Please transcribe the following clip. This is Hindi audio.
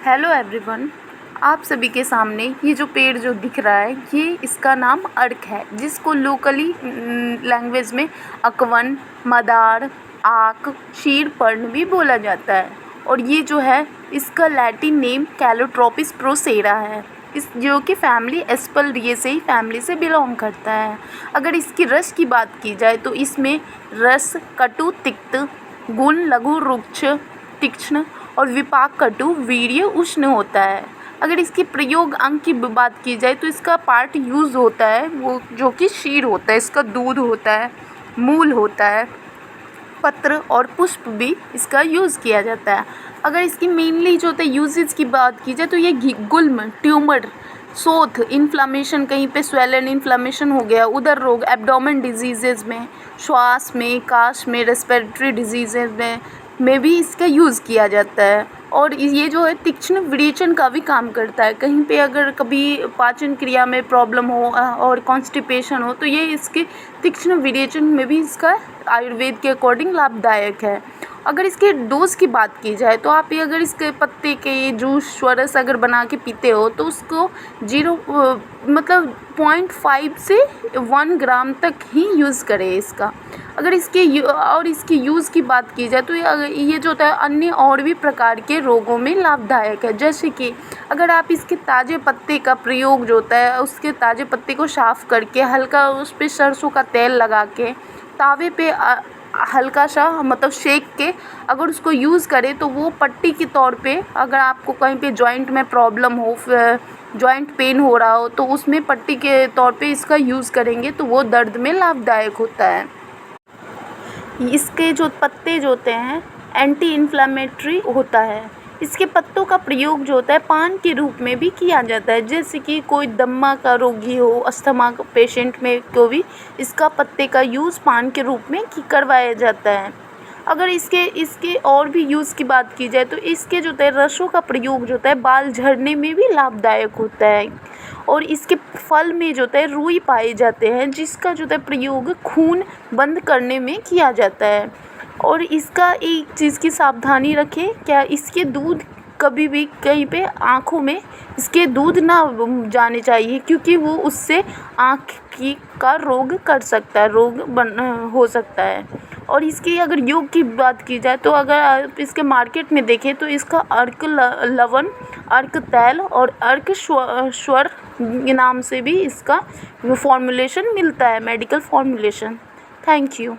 Hello everyone. आप सभी के सामने ये जो पेड़ जो दिख रहा है ये इसका नाम अर्क है, जिसको लोकली लैंग्वेज में अकवन, मदार, आक, शीरपर्ण भी बोला जाता है। और ये जो है इसका लैटिन नेम कैलोट्रोपिस प्रोसेरा है, इस जो कि फैमिली एस्पलरिएसेई फैमिली से बिलोंग करता है। अगर इसकी रस की बात की जाए तो इसमें रस कटु तिक्त गुण लघु रुक्ष तीक्ष्ण और विपाक कटु वीर्य उष्ण होता है। अगर इसके प्रयोग अंग की बात की जाए तो इसका पार्ट यूज़ होता है वो जो कि शीर होता है, इसका दूध होता है, मूल होता है, पत्र और पुष्प भी इसका यूज़ किया जाता है। अगर इसकी मेनली जो होता है यूजेज की बात की जाए तो ये गुल्म, ट्यूमर, शोथ, इन्फ्लामेशन, कहीं पे स्वेलन इन्फ्लामेशन हो गया, उदर रोग, एब्डोमेन डिजीज़ेज़ में, श्वास में, काश में, रेस्पिरेटरी डिजीज़ेज़ में भी इसका यूज़ किया जाता है। और ये जो है तीक्ष्ण विरेचन का भी काम करता है। कहीं पे अगर कभी पाचन क्रिया में प्रॉब्लम हो और कॉन्स्टिपेशन हो तो ये इसके तीक्ष्ण विरेचन में भी इसका आयुर्वेद के अकॉर्डिंग लाभदायक है। अगर इसके डोज की बात की जाए तो आप ये अगर इसके पत्ते के ये जूस स्वरस अगर बना के पीते हो तो उसको 0.5 से 1 ग्राम तक ही यूज़ करें इसका। अगर इसके यूज़ की बात की जाए तो ये जो होता है अन्य और भी प्रकार के रोगों में लाभदायक है। जैसे कि अगर आप इसके ताज़े पत्ते का प्रयोग जो होता है, उसके ताज़े पत्ते को साफ़ करके हल्का उस पर सरसों का तेल लगा के तावे पे हल्का सा सेक के अगर उसको यूज़ करें तो वो पट्टी के तौर पे, अगर आपको कहीं पे जॉइंट में प्रॉब्लम हो, जॉइंट पेन हो रहा हो तो उसमें पट्टी के तौर पे इसका यूज़ करेंगे तो वो दर्द में लाभदायक होता है। इसके जो पत्ते जो होते हैं एंटी इन्फ्लेमेटरी होता है। इसके पत्तों का प्रयोग जो होता है पान के रूप में भी किया जाता है। जैसे कि कोई दम्मा का रोगी हो, अस्थमा का पेशेंट में को भी इसका पत्ते का यूज़ पान के रूप में करवाया जाता है। अगर इसके और भी यूज़ की बात की जाए तो इसके जो होता है रसों का प्रयोग जो होता है बाल झड़ने में भी लाभदायक होता है। और इसके फल में जो होता है रुई पाए जाते हैं, जिसका जो होता है प्रयोग खून बंद करने में किया जाता है। और इसका एक चीज़ की सावधानी रखें, क्या इसके दूध कभी भी कहीं पे आँखों में इसके दूध ना जाने चाहिए, क्योंकि वो उससे आँख का रोग कर सकता है, हो सकता है। और इसकी अगर योग की बात की जाए तो अगर आप इसके मार्केट में देखें तो इसका अर्क लवण, अर्क तैल और अर्क स्वर नाम से भी इसका फॉर्मूलेशन मिलता है, मेडिकल फॉर्मूलेशन। Thank you.